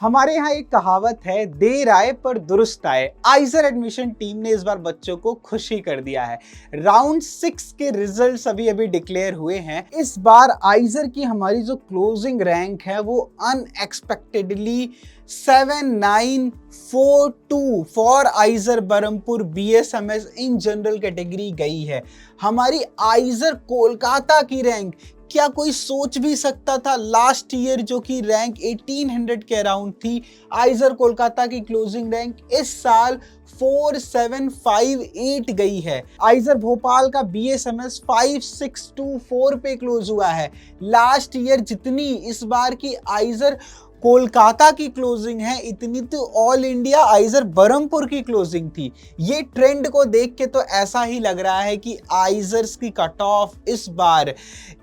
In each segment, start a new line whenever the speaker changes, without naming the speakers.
हमारे यहाँ एक कहावत है, देर आए पर दुरुस्त आए। आइजर एडमिशन टीम ने इस बार बच्चों को खुशी कर दिया है। राउंड 6 के रिजल्ट्स अभी डिक्लेयर हुए हैं। इस बार आइजर की हमारी जो क्लोजिंग रैंक है वो unexpectedly 7942 for IISER Berhampur BSMS in general category गई है। हमारी आइजर कोलकाता की रैंक क्या कोई सोच भी सकता था? लास्ट ईयर जो कि रैंक 1800 के अराउंड थी, आइजर कोलकाता की क्लोजिंग रैंक इस साल 4758 गई है। आइजर भोपाल का BSMS 5624 पे क्लोज हुआ है। लास्ट ईयर जितनी इस बार की आइजर कोलकाता की क्लोजिंग है, इतनी तो ऑल इंडिया आइजर बरहमपुर की क्लोजिंग थी। ये ट्रेंड को देख के तो ऐसा ही लग रहा है कि आइजर्स की कट ऑफ इस बार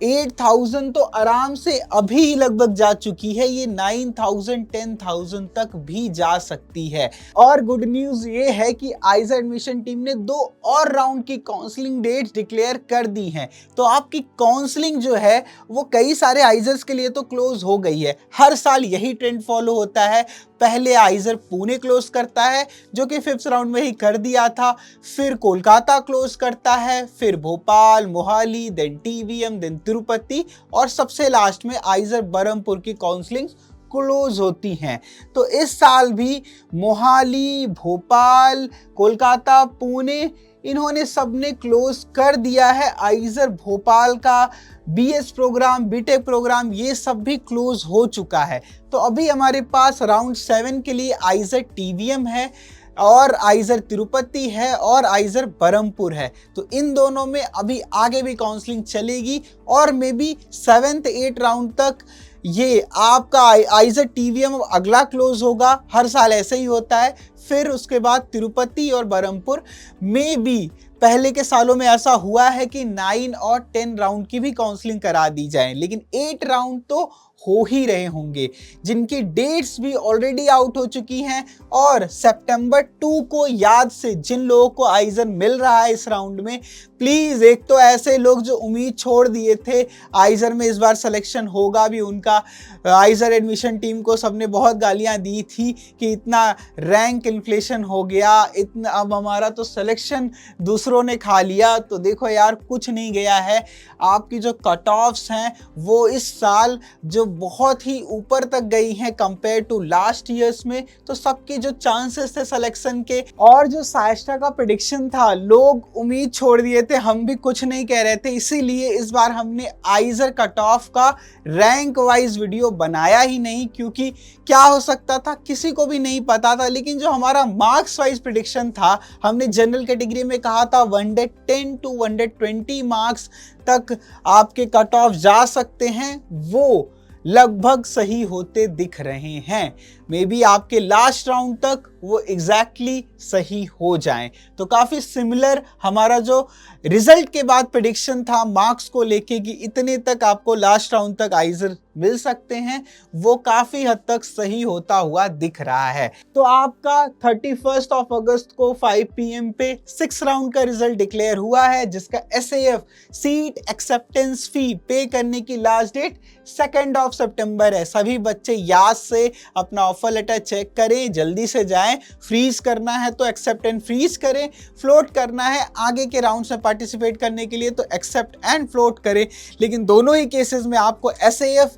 8000 तो आराम से अभी ही लगभग जा चुकी है, ये 9000 10,000 तक भी जा सकती है। और गुड न्यूज ये है कि आइजर एडमिशन टीम ने 2 और राउंड की काउंसलिंग डेट्स डिक्लेयर कर दी हैं। तो आपकी काउंसलिंग जो है वो कई सारे आइजर्स के लिए तो क्लोज हो गई है। हर साल यही ट्रेंड फॉलो होता है। पहले आइजर पुणे क्लोज करता है, जो कि 5th राउंड में ही कर दिया था, फिर कोलकाता क्लोज करता है, फिर Bhopal, Mohali, then TVM, then Tirupati और सबसे लास्ट में आइजर बरहमपुर की काउंसलिंग क्लोज होती हैं। तो इस साल भी मोहाली, भोपाल, कोलकाता, पुणे इन्होंने सबने क्लोज कर दिया है। आइजर भोपाल का BS प्रोग्राम, BTech प्रोग्राम ये सब भी क्लोज हो चुका है। तो अभी हमारे पास राउंड 7 के लिए आइजर TVM है और आइजर तिरुपति है और आइजर बरहमपुर है। तो इन दोनों में अभी आगे भी काउंसलिंग चलेगी और may be 7th 8th round तक ये आपका आइजर TVM अगला क्लोज होगा। हर साल ऐसे ही होता है। फिर उसके बाद तिरुपति और बरहमपुर में भी पहले के सालों में ऐसा हुआ है कि 9 और 10 राउंड की भी काउंसलिंग करा दी जाए, लेकिन 8 राउंड तो हो ही रहे होंगे, जिनकी डेट्स भी ऑलरेडी आउट हो चुकी हैं। और सितंबर 2 को याद से जिन लोगों को आइजर मिल रहा है इस राउंड में, प्लीज़, एक तो ऐसे लोग जो उम्मीद छोड़ दिए थे आइजर में इस बार सिलेक्शन होगा भी उनका, आइजर एडमिशन टीम को सबने बहुत गालियां दी थी कि इतना रैंक इन्फ्लेशन हो गया, इतना अब हमारा तो सिलेक्शन दूसरों ने खा लिया। तो देखो यार, कुछ नहीं गया है। आपकी जो कट ऑफ्स हैं वो इस साल जो बहुत ही ऊपर तक गई हैं कंपेयर टू लास्ट ईयर्स में। तो सबके जो चांसेस थे सिलेक्शन के और जो साइस्टा का प्रेडिक्शन था, लोग उम्मीद छोड़ दिए थे, हम भी कुछ नहीं कह रहे थे। इसीलिए इस बार हमने आइजर कट ऑफ का रैंक वाइज वीडियो बनाया ही नहीं, क्योंकि क्या हो सकता था किसी को भी नहीं पता था। लेकिन जो हमारा मार्क्स वाइज प्रेडिक्शन था, हमने जनरल कैटेगरी में कहा था 110 to 120 मार्क्स तक आपके कट ऑफ जा सकते हैं, वो लगभग सही होते दिख रहे हैं। मे बी आपके लास्ट राउंड तक वो एग्जैक्टली सही हो जाएं। तो काफ़ी सिमिलर हमारा जो रिजल्ट के बाद प्रेडिक्शन था मार्क्स को लेके कि इतने तक आपको लास्ट राउंड तक आइजर मिल सकते हैं, वो काफ़ी हद तक सही होता हुआ दिख रहा है। तो आपका 31 अगस्त को 5 PM पे 6 राउंड का रिजल्ट डिक्लेयर हुआ है, जिसका SAF सीट एक्सेप्टेंस फी पे करने की लास्ट डेट 2 सितंबर है। सभी बच्चे याद से अपना ऑफर लेटर चेक करें, जल्दी से जाएं। फ्रीज करना है तो एक्सेप्ट एंड फ्रीज करें, फ्लोट करना है आगे के राउंड्स में पार्टिसिपेट करने के लिए तो एक्सेप्ट एंड फ्लोट करें। लेकिन दोनों ही केसेस में आपको SAF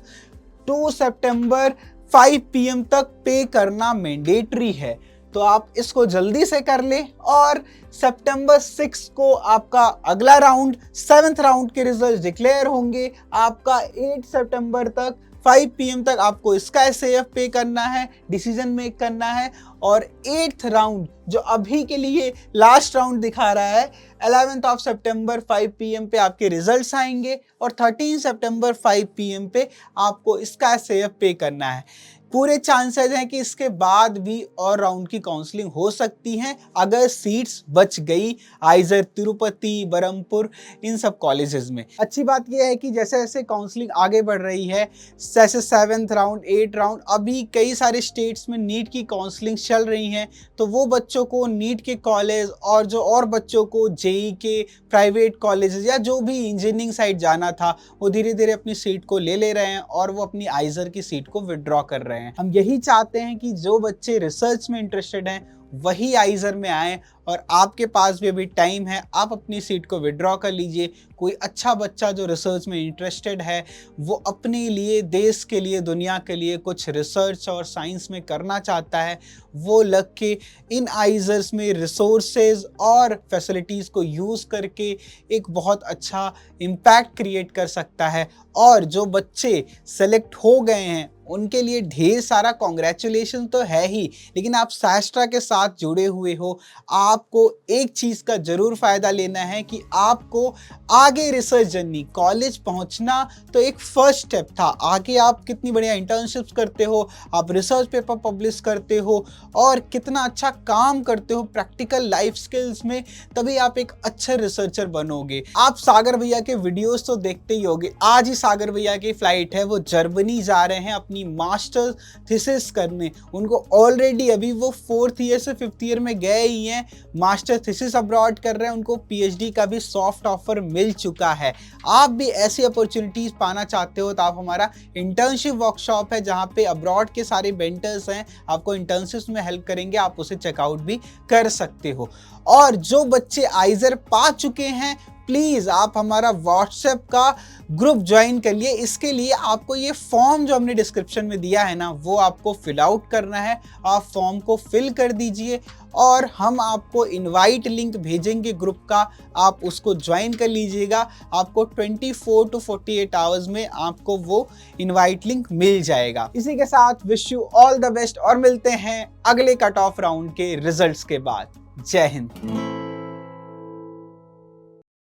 2 सितंबर 5 PM तक पे करना मैंडेटरी है। तो आप इसको जल्दी से कर लें और सितंबर 6 को आपका अगला राउंड 7th राउंड के रिजल्ट डिक्लेयर होंगे। आपका 8 सितंबर तक 5 PM तक आपको इसका SAF पे करना है, डिसीजन मेक करना है। और 8th राउंड जो अभी के लिए लास्ट राउंड दिखा रहा है, 11 सितंबर 5 PM पे आपके रिजल्ट्स आएंगे और 13 सितंबर 5 PM पे आपको इसका SAF पे करना है। पूरे चांसेस हैं कि इसके बाद भी और राउंड की काउंसलिंग हो सकती हैं अगर सीट्स बच गई आइजर तिरुपति, बरहमपुर इन सब कॉलेजेस में। अच्छी बात यह है कि जैसे जैसे काउंसलिंग आगे बढ़ रही है, जैसे 7th राउंड, 8th राउंड, अभी कई सारे स्टेट्स में नीट की काउंसलिंग चल रही हैं। तो वो बच्चों को नीट के कॉलेज और जो और बच्चों को JEE के प्राइवेट कॉलेजेस या जो भी इंजीनियरिंग साइड जाना था, वो धीरे धीरे अपनी सीट को ले रहे हैं और वो अपनी आइजर की सीट को विड्रॉ कर रहे हैं। हैं। हम यही चाहते हैं कि जो बच्चे रिसर्च में इंटरेस्टेड हैं वही आइजर में आए, और आपके पास भी अभी टाइम है, आप अपनी सीट को विड्रॉ कर लीजिए। कोई अच्छा बच्चा जो रिसर्च में इंटरेस्टेड है, वो अपने लिए, देश के लिए, दुनिया के लिए कुछ रिसर्च और साइंस में करना चाहता है, वो लग के इन आइजर्स में रिसोर्सेज और फैसिलिटीज़ को यूज़ करके एक बहुत अच्छा इम्पैक्ट क्रिएट कर सकता है। और जो बच्चे सेलेक्ट हो गए हैं उनके लिए ढेर सारा कॉन्ग्रेचुलेशन तो है ही, लेकिन आप शास्त्रा के साथ जुड़े हुए हो, आपको एक चीज़ का ज़रूर फ़ायदा लेना है कि आपको आगे रिसर्च जर्नी, कॉलेज पहुंचना तो एक फर्स्ट स्टेप था, आगे आप कितनी बढ़िया इंटर्नशिप्स करते हो, आप रिसर्च पेपर पब्लिश करते हो और कितना अच्छा काम करते हो प्रैक्टिकल लाइफ स्किल्स में, तभी आप एक अच्छे रिसर्चर बनोगे। आप सागर भैया के वीडियोस तो देखते ही होगे। आज ही सागर भैया की फ्लाइट है, वो जर्मनी जा रहे हैं अपनी मास्टर्स थीसिस करने। उनको ऑलरेडी अभी वो 4th ईयर से 5th ईयर में गए ही हैं, मास्टर थीसिस अब्रॉड कर रहे हैं, उनको पीएचडी का भी सॉफ्ट ऑफर मिल चुका है। आप भी ऐसी अपॉर्चुनिटीज पाना चाहते हो तो आप हमारा इंटर्नशिप वर्कशॉप है जहां पे अब्रॉड के सारे बेंटर्स हैं, आपको इंटर्नशिप्स में हेल्प करेंगे, आप उसे चेकआउट भी कर सकते हो। और जो बच्चे आइजर पा चुके हैं, प्लीज़ आप हमारा व्हाट्सएप का ग्रुप ज्वाइन कर लिए। इसके लिए आपको ये फॉर्म जो हमने डिस्क्रिप्शन में दिया है ना, वो आपको फिल आउट करना है। आप फॉर्म को फिल कर दीजिए और हम आपको इनवाइट लिंक भेजेंगे ग्रुप का, आप उसको ज्वाइन कर लीजिएगा। आपको 24 to 48 आवर्स में आपको वो इनवाइट लिंक मिल जाएगा। इसी के साथ wish you all the best और मिलते हैं अगले कट ऑफ राउंड के रिजल्ट्स के बाद। जय हिंद।